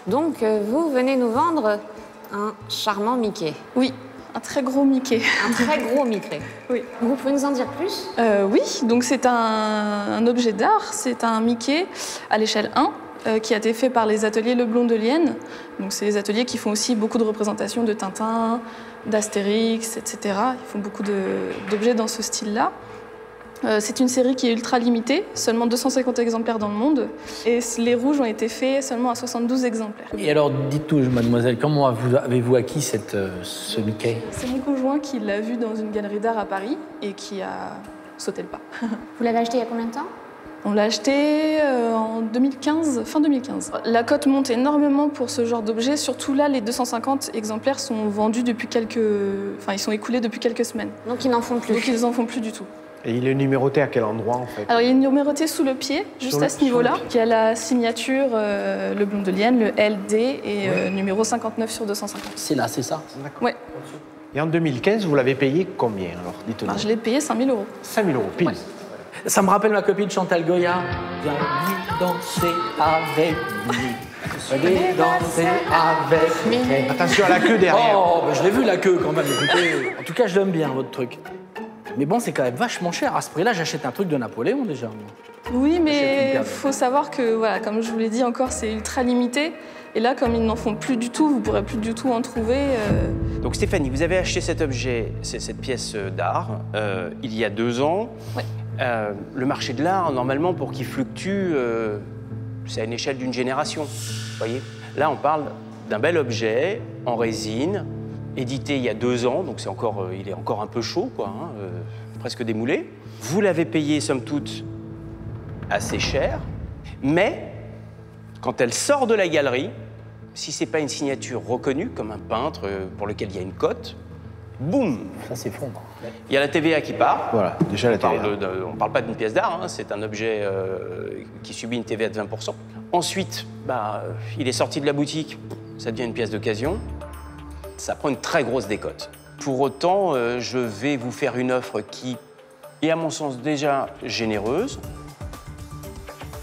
Donc vous venez nous vendre un charmant Mickey. Oui, un très gros Mickey. Un très gros Mickey. Oui. Vous pouvez nous en dire plus? Oui, donc c'est un objet d'art, c'est un Mickey à l'échelle 1 qui a été fait par les ateliers Leblond de Lienne. Donc c'est les ateliers qui font aussi beaucoup de représentations de Tintin, d'Astérix, etc. Ils font beaucoup d'objets dans ce style-là. C'est une série qui est ultra limitée, seulement 250 exemplaires dans le monde. Et les rouges ont été faits seulement à 72 exemplaires. Et alors, dites-nous, mademoiselle, comment avez-vous acquis ce Mickey? C'est mon conjoint qui l'a vu dans une galerie d'art à Paris et qui a sauté le pas. Vous l'avez acheté il y a combien de temps? On l'a acheté en 2015, fin 2015. La cote monte énormément pour ce genre d'objet, surtout là, les 250 exemplaires sont vendus depuis ils sont écoulés depuis quelques semaines. Donc ils n'en font plus? Donc ils n'en font plus du tout. Et il est numéroté à quel endroit en fait? Alors il est numéroté sous le pied, juste à ce niveau-là, qui a la signature Leblond de Lienne, le LD et numéro 59 sur 250. C'est là, c'est ça? D'accord. Ouais. Et en 2015, vous l'avez payé combien alors? Dites-nous. Je l'ai payé 5 000 €. 5 000 €, pile. Ouais. Ça me rappelle ma copine Chantal Goya. Viens danser avec lui. Viens danser avec lui. Attention à la queue derrière. Oh, je l'ai vu la queue quand même, écoutez. En tout cas, je l'aime bien, votre truc. Mais bon, c'est quand même vachement cher. À ce prix-là, j'achète un truc de Napoléon déjà. Oui, mais il faut savoir que, voilà, comme je vous l'ai dit encore, c'est ultra limité. Et là, comme ils n'en font plus du tout, vous ne pourrez plus du tout en trouver. Donc Stéphanie, vous avez acheté cet objet, cette pièce d'art, il y a 2 ans. Ouais. Le marché de l'art, normalement, pour qu'il fluctue, c'est à une échelle d'une génération. Vous voyez? Là, on parle d'un bel objet en résine, édité il y a 2 ans, donc il est encore un peu chaud, quoi, hein, presque démoulé. Vous l'avez payé, somme toute, assez cher, mais quand elle sort de la galerie, si c'est pas une signature reconnue, comme un peintre pour lequel il y a une cote, boum! Ça s'effondre. Il y a la TVA qui part. Voilà, déjà la TVA. On ne parle pas d'une pièce d'art, hein, c'est un objet qui subit une TVA de 20%. Ensuite, il est sorti de la boutique, ça devient une pièce d'occasion. Ça prend une très grosse décote. Pour autant, je vais vous faire une offre qui est, à mon sens, déjà généreuse,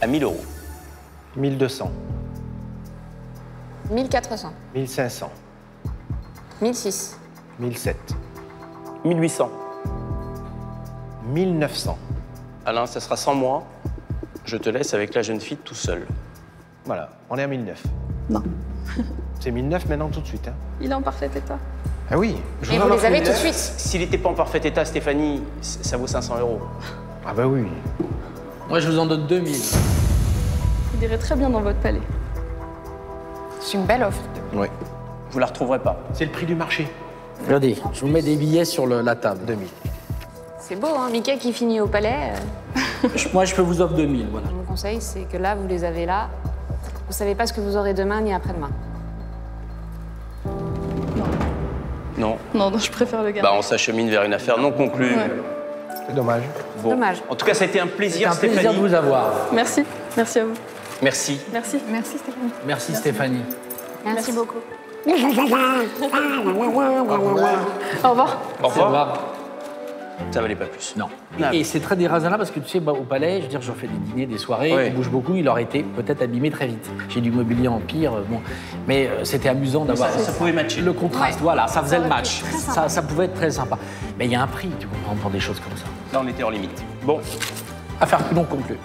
à 1 000 €. 1200. 1400. 1500. 1006. 1007. 1800. 1900. Alain, ça sera sans moi. Je te laisse avec la jeune fille tout seul. Voilà, on est à 1009. Non. C'est 1009 maintenant tout de suite. Hein. Il est en parfait état. Ah oui. Et vous les avez tout de suite? S'il n'était pas en parfait état, Stéphanie, ça vaut 500 €. Ah bah oui. Moi, je vous en donne 2000. Il irait très bien dans votre palais. C'est une belle offre. Oui. Vous la retrouverez pas. C'est le prix du marché. Regardez, je vous mets des billets sur la table. 2000. C'est beau, hein, Mickey qui finit au palais. Moi, je peux vous offrir 2000, voilà. Mon conseil, c'est que là, vous les avez là. Vous savez pas ce que vous aurez demain ni après-demain. Non. Non, je préfère le garder. On s'achemine vers une affaire non conclue. Ouais. C'est dommage. Bon. Dommage. En tout cas, ça a été un plaisir, C'est un plaisir de vous avoir. Merci. Merci à vous. Merci. Merci. Merci Stéphanie. Merci Stéphanie. Merci beaucoup. Au revoir. Au revoir. Ça valait pas plus. Non. Et c'est très déraisonnable parce que tu sais, au palais, je veux dire, j'en fais des dîners, des soirées, Ouais. on bouge beaucoup, il aurait été peut-être abîmé très vite. J'ai du mobilier en pire, bon. Mais c'était amusant d'avoir Ça pouvait matcher. le contraste, Ouais. voilà, ça faisait Ça le aurait match. été très sympa. Ça pouvait être très sympa. Mais il y a un prix, tu comprends, pour des choses comme ça. Là, on était hors limite. Bon. Affaire plus non conclue.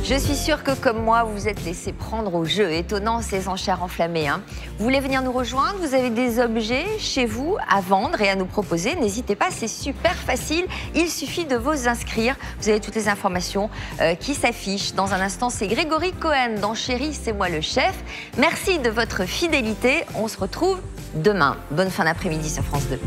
Je suis sûre que, comme moi, vous vous êtes laissé prendre au jeu. Étonnant, ces enchères enflammées. Hein. Vous voulez venir nous rejoindre? Vous avez des objets chez vous à vendre et à nous proposer? N'hésitez pas, c'est super facile. Il suffit de vous inscrire. Vous avez toutes les informations qui s'affichent. Dans un instant, c'est Grégory Cohen dans Chérie, c'est moi le chef. Merci de votre fidélité. On se retrouve demain. Bonne fin d'après-midi sur France 2.